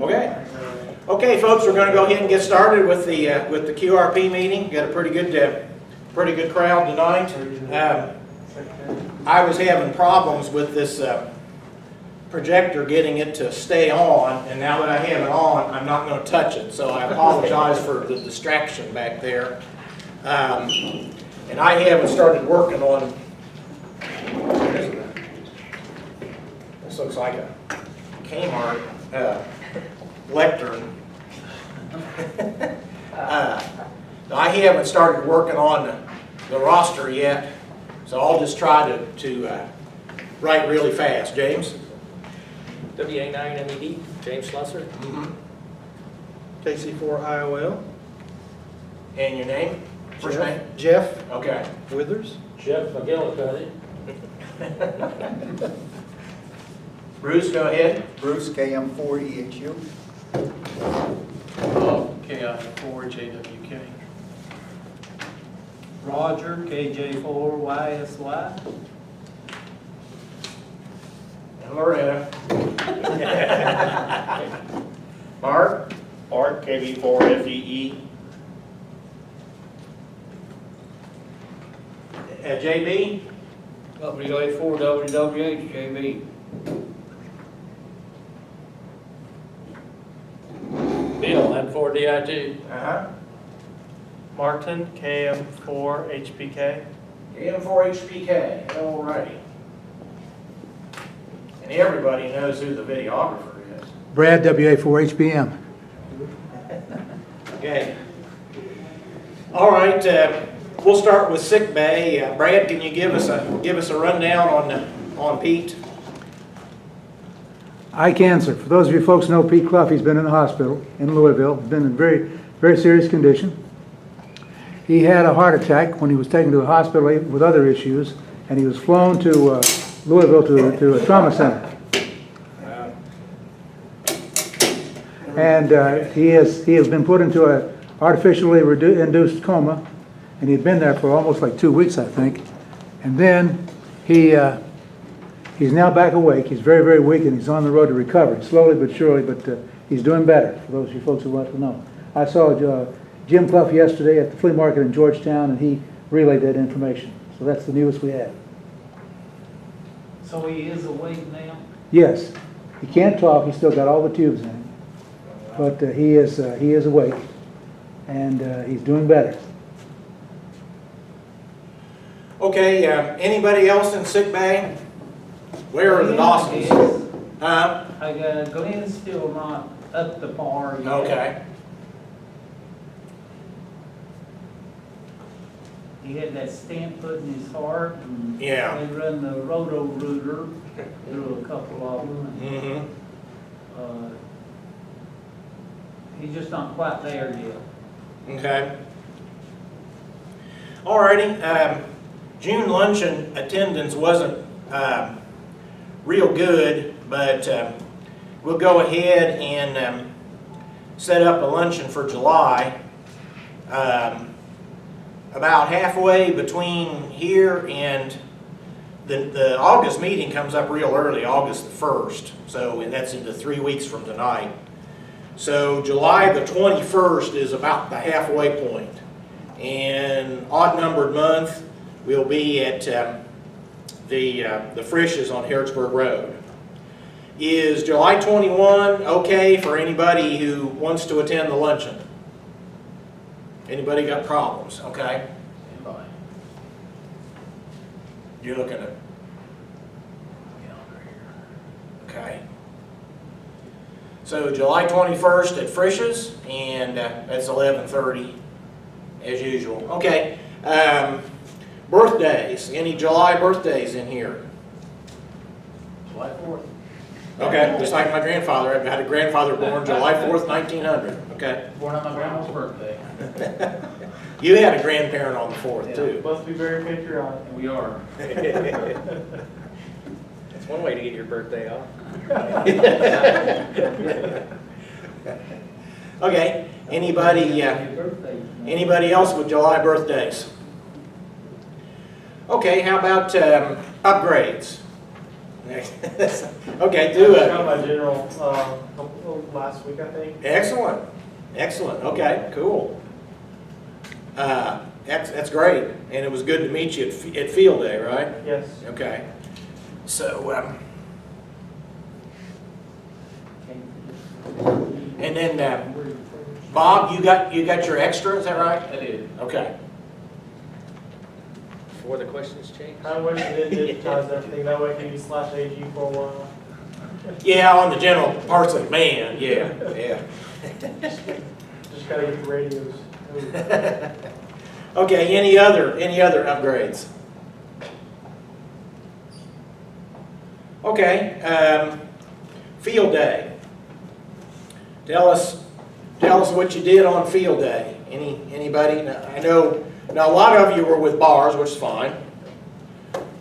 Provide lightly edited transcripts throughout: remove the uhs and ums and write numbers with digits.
Okay. Okay, folks, we're going to go ahead and get started with the QRP meeting. Got a pretty good crowd tonight. I was having problems with this projector getting it to stay on, and now that I have it on, I'm not going to touch it. So I apologize for the distraction back there. And I haven't started working on. This looks like a Kmart lectern. I haven't started working on the roster yet, so I'll just try to write really fast. James? WA9MED, James Slusser. KC4IOL. And your name? First name? Jeff Okay. Withers. Jeff McGillicuddy. Bruce, go ahead. Bruce, KM4EHU. KI4JWK. Roger, KJ4YSY. And Loretta. Mark? Art, KB4FEE. JB? WA4WWH, JB. Bill, M4DI2. Martin, KM4HPK. AM4HPK. Alrighty. And everybody knows who the videographer is. Brad, WA4HBM. Okay. All right. We'll start with sick bay. Brad, can you give us a rundown on Pete? Eye cancer. For those of you folks who know Pete Clough, he's been in the hospital in Louisville. He's been in very, very serious condition. He had a heart attack when he was taken to the hospital with other issues, and he was flown to Louisville to a trauma center. And he has been put into an artificially induced coma, and he'd been there for almost like 2 weeks, I think. And then he's now back awake. He's very, very weak, and he's on the road to recovery, slowly but surely, but he's doing better, for those of you folks who want to know. I saw Jim Clough yesterday at the flea market in Georgetown, and he relayed that information. So that's the newest we have. So he is awake now? Yes. He can't talk. He's still got all the tubes in him. But he is awake, and he's doing better. Okay. Anybody else in sick bay? Where are the Dawsons? Glenn's still not up to par yet. Okay. He had that stent put in his heart, and Yeah. they run the roto-rooter through a couple of them. Mm-hmm. He's just not quite there yet. Okay. Alrighty. June luncheon attendance wasn't real good, but we'll go ahead and set up a luncheon for July. About halfway between here and the August meeting comes up real early, August the 1st. So, and that's into 3 weeks from tonight. So July the 21st is about the halfway point. And odd-numbered month, we'll be at the Frisch's on Harrodsburg Road. Is July 21 okay for anybody who wants to attend the luncheon? Anybody got problems? Okay. You're looking at calendar here. Okay. So July 21st at Frisch's, and that's 11:30 as usual. Okay. Birthdays. Any July birthdays in here? July 4th. Okay, just like my grandfather. I've had a grandfather born July 4th, 1900. Okay. Born on my grandma's birthday. You had a grandparent on the 4th, too. Must be very patriotic. We are. That's one way to get your birthday off. Okay. Anybody else with July birthdays? Okay, how about upgrades? Okay, do I it. got my general, last week, I think. Excellent, excellent, okay, cool. That's great, and it was good to meet you at Field Day, right? Yes. Okay, so, and then, Bob, you got your extra, is that right? I did. Okay. Before the questions change. I wish they did digitize everything, that way can you slash AG for a while. Yeah, on the general parts of the band, yeah, yeah. Just gotta get the radios. Okay, any other upgrades? Okay, Field Day. Tell us what you did on Field Day. Anybody? Now, I know a lot of you were with bars, which is fine.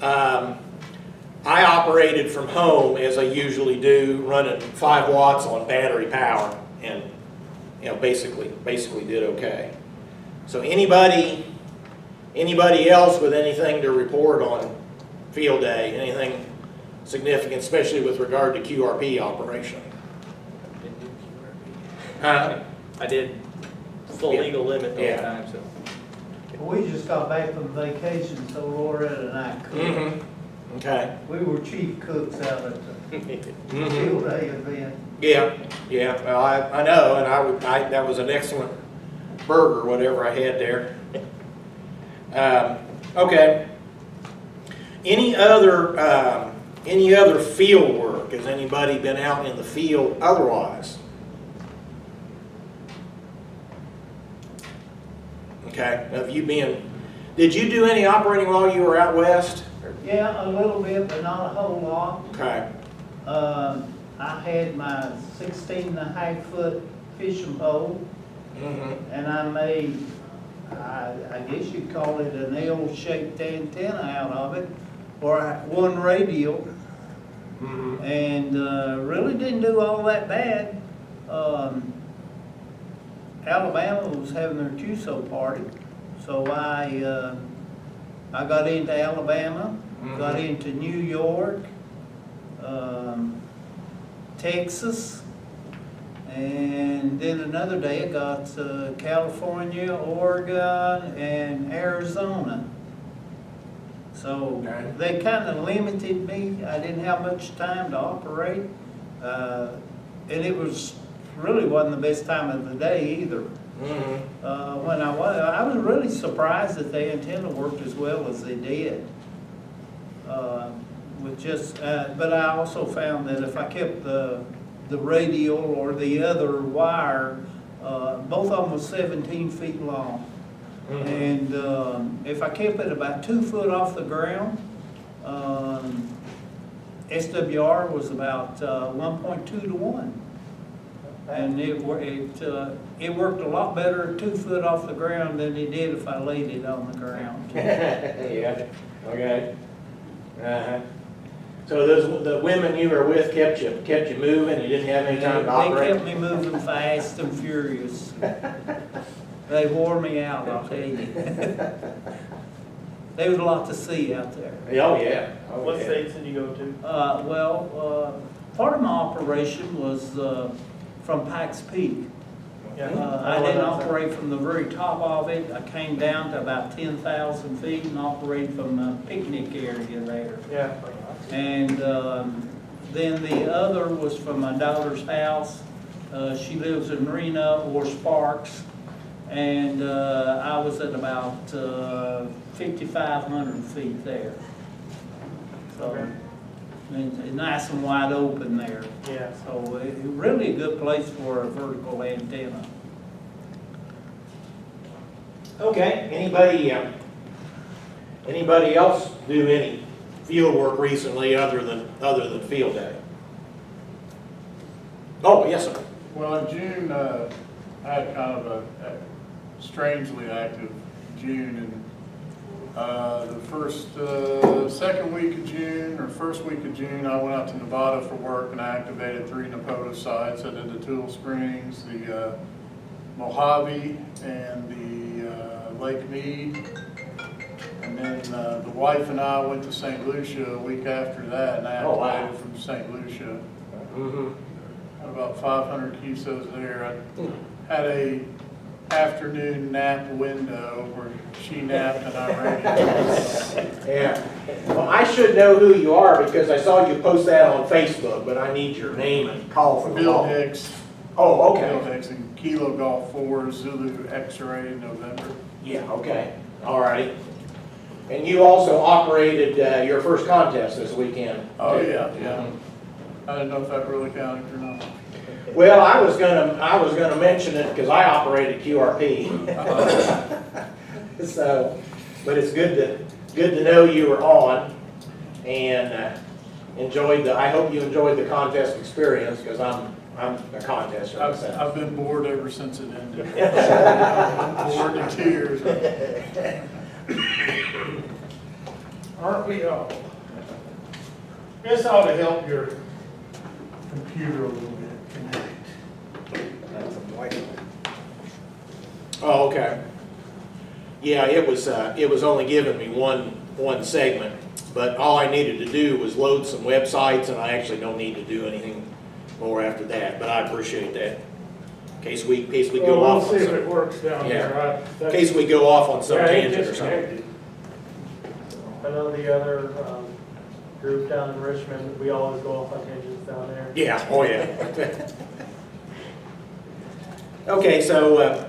I operated from home as I usually do, running 5 watts on battery power, and basically did okay. So anybody else with anything to report on Field Day? Anything significant, especially with regard to QRP operation? I did full Yeah. legal limit the Yeah. whole time, so. We just got back from vacation, so Loretta and I cooked. Mm-hmm. Okay. We were chief cooks out at the Mm-hmm. Field Day event. Yeah. Well, I know, and that was an excellent burger, whatever I had there. Okay. Any other field work? Has anybody been out in the field otherwise? Okay. Did you do any operating while you were out west? Yeah, a little bit, but not a whole lot. Okay. I had my 16.5-foot fishing pole, Mm-hmm. and I made, I guess you'd call it an L-shaped antenna out of it, or one radial, Mm-hmm. and really didn't do all that bad. Alabama was having their QSO party, so I got into Alabama, got into New York, Texas, and then another day I got California, Oregon, and Arizona. So Okay. they kind of limited me. I didn't have much time to operate, and it really wasn't the best time of the day either. Mm-hmm. When I was really surprised that the antenna worked as well as they did. But I also found that if I kept the radial or the other wire, both of them was 17 feet long. Mm-hmm. And if I kept it about 2 foot off the ground, SWR was about 1.2 to 1. And it worked a lot better 2 foot off the ground than it did if I laid it on the ground. Yeah. Okay. Uh-huh. So the women you were with kept you moving. You didn't have any time to They operate. kept me moving fast and furious. They wore me out, I'll tell you. There was a lot to see out there. Oh yeah. Oh, What yeah. states did you go to? Part of my operation was from Pikes Peak. Yeah. I didn't operate from the very top of it. I came down to about 10,000 feet and operated from a picnic area there. Yeah. And then the other was from my daughter's house. She lives in Reno or Sparks. And I was at about 5,500 feet there. So, Okay. and nice and wide open there. Yeah. So really a good place for a vertical antenna. Okay. Anybody else do any field work recently other than Field Day? Oh yes, sir. Well, in June, I had kind of a strangely active June, and the second week of June, or first week of June, I went out to Nevada for work, and I activated 3 Napoto sites. I did the Tool Springs, the Mojave, and the Lake Mead. And then the wife and I went to St. Lucia a week after that and Oh, wow. activated from St. Lucia. Mm-hmm. Had about 500 QSOs there. I had a afternoon nap window where she napped and I radio. Yeah. Well, I should know who you are because I saw you post that on Facebook, but I need your name and call for the Bill call. Hicks. Oh, Bill okay. Hicks and Kilo Golf 4 Zulu X-ray November. Yeah, okay. All righty. And you also operated your first contest this weekend. Oh, yeah. I didn't know if that really counted or not. Well, I was gonna mention it because I operated QRP. So, but it's good to know you were on and I hope you enjoyed the contest experience because I'm a contester myself. I've been bored ever since it ended. I'm bored to tears. Aren't we all? This ought to help your computer a little bit tonight. Oh, okay. Yeah, it was only giving me one segment, but all I needed to do was load some websites, and I actually don't need to do anything more after that. But I appreciate that. In case we go Well, off we'll on see if some, it works down Yeah. there. in case we go off on some Yeah, it tangent or something. disconnected. I know the other group down in Richmond, we always go off on tangents down there. Yeah. Oh yeah. Okay, so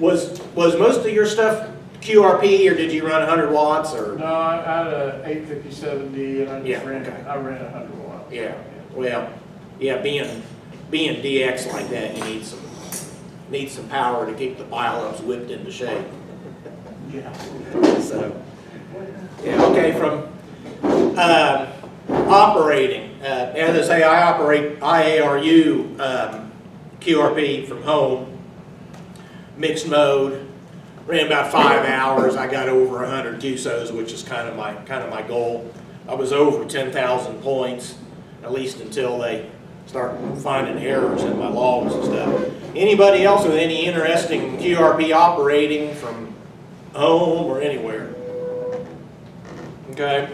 was most of your stuff QRP, or did you run 100 watts, or? No, I had a 857D and I Yeah, just ran, okay. I ran 100 watts. Yeah, well, yeah, being DX like that, you need some power to keep the pile-ups whipped into shape. Yeah. So, yeah, okay, from operating, as I say, I operate IARU QRP from home, mixed mode. Ran about 5 hours. I got over 100 QSOs, which is kind of my goal. I was over 10,000 points, at least until they start finding errors in my logs and stuff. Anybody else with any interesting QRP operating from home or anywhere? Okay.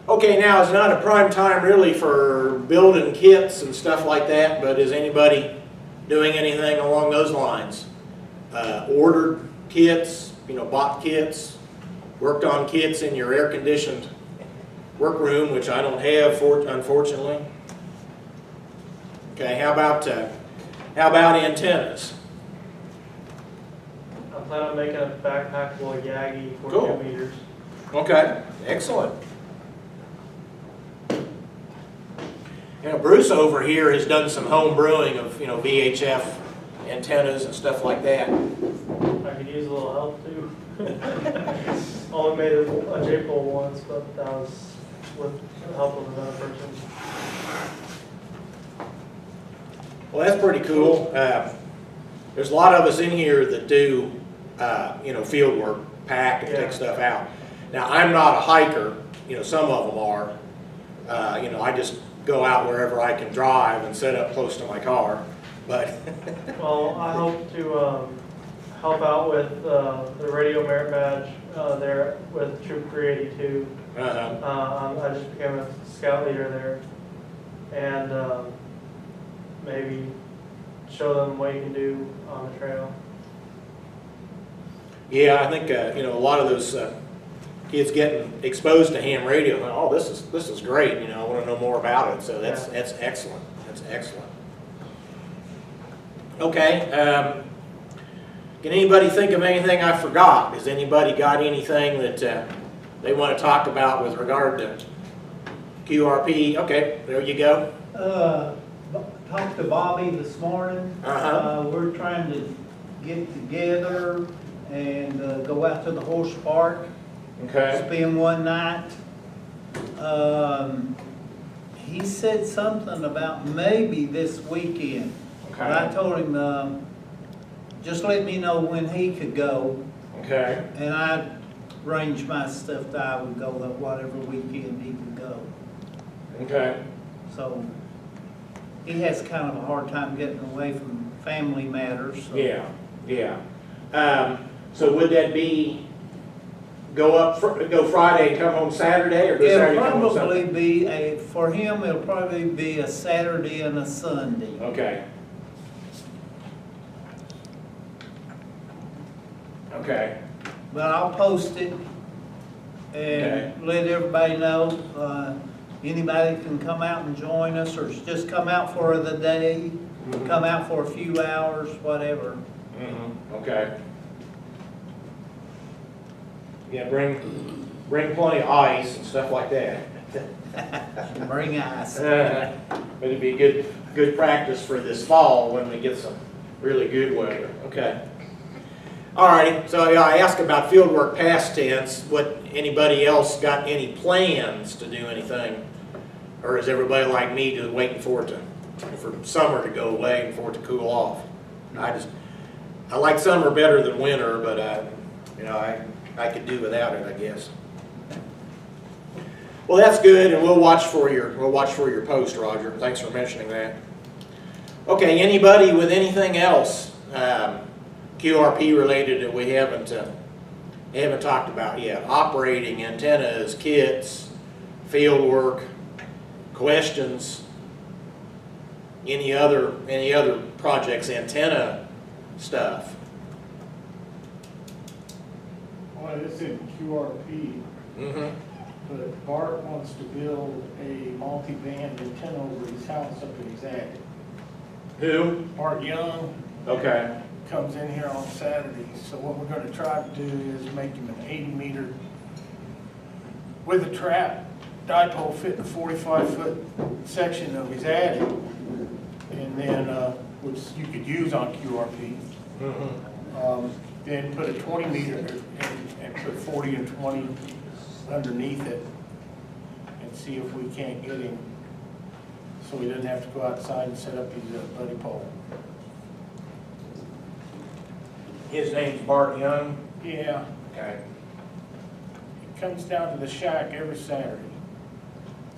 Okay, now it's not a prime time really for building kits and stuff like that, but is anybody doing anything along those lines? Ordered kits, bought kits, worked on kits in your air-conditioned workroom, which I don't have, unfortunately. Okay, how about antennas? I plan on making a backpack full of Yagi for Cool. 2 meters. Okay, excellent. Bruce over here has done some home brewing of, VHF antennas and stuff like that. I could use a little help too. Only made a J-pole once, but that was with the help of another person. Well, that's pretty cool. There's a lot of us in here that do, field work, pack and Yeah. take stuff out. Now, I'm not a hiker, some of them are. I just go out wherever I can drive and set up close to my car, but. Well, I hope to help out with the radio merit badge there with Troop 382. I just became a scout leader there, and maybe show them what you can do on the trail. Yeah, I think, a lot of those kids getting exposed to ham radio, oh, this is great, I want to know more about it, so that's excellent, that's excellent. Okay, can anybody think of anything I forgot? Has anybody got anything that they want to talk about with regard to QRP? Okay, there you go. Talked to Bobby this morning. We're trying to get together and go out to the horse park, Okay. spend one night. He said something about maybe this weekend. But I told him, just let me know when he could go, Okay. and I'd arrange my stuff that I would go that whatever weekend he could go. Okay. So he has kind of a hard time getting away from family matters. So. Yeah, yeah. So would that be, go Friday and come home Saturday, or go Saturday It'll and come home probably Sunday? be for him, it'll probably be a Saturday and a Sunday. Okay. Okay, But I'll post it Okay. and let everybody know. Anybody can come out and join us, or just come out for the day, Mhm. come out for a few hours, whatever. okay. Yeah, bring plenty of ice and stuff like that. Bring ice. But it'd be good practice for this fall when we get some really good weather. Okay. All righty, so yeah, I asked about fieldwork past tense. What, anybody else got any plans to do anything? Or is everybody like me just waiting for summer to go away and for it to cool off? I like summer better than winter, but I could do without it, I guess. Well, that's good, and we'll watch for your post, Roger. Thanks for mentioning that. Okay, anybody with anything else QRP related that we haven't talked about yet? Operating, antennas, kits, field work, questions, any other projects, antenna stuff. Well, it's in QRP, but Bart wants to build a multi-band antenna over his house up in his attic. Who? Bart Young Okay. comes in here on Saturday, so what we're gonna try to do is make him an 80-meter with a trap dipole fit in a 45-foot section of his attic, and then, which you could use on QRP. Then put a 20-meter and put 40 and 20 underneath it, and see if we can't get him, so he doesn't have to go outside and set up his buddy pole. His name's Bart Young. Yeah, Okay. he comes down to the shack every Saturday.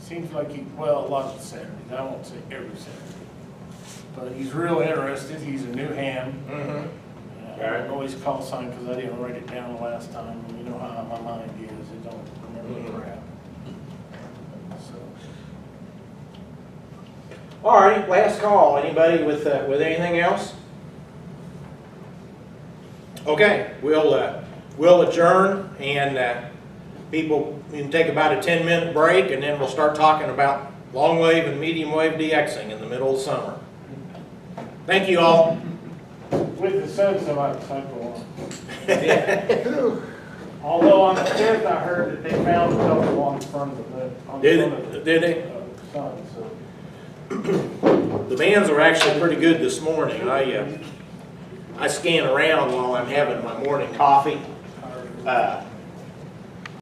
Seems like a lot of Saturdays, I won't say every Saturday. But he's real interested, he's a new hand. I don't know his call sign because I didn't write it down the last time, and you know how my mind is, I don't remember the crap. So, All right, last call. Anybody with anything else? Okay, we'll adjourn, and people can take about a 10-minute break, and then we'll start talking about long wave and medium wave DXing in the middle of summer. Thank you all. with the subsidized cycle on. Although on the 10th, I heard that they found a couple on front of the, Did they? sun, so. The bands are actually pretty good this morning. I scan around while I'm having my morning coffee.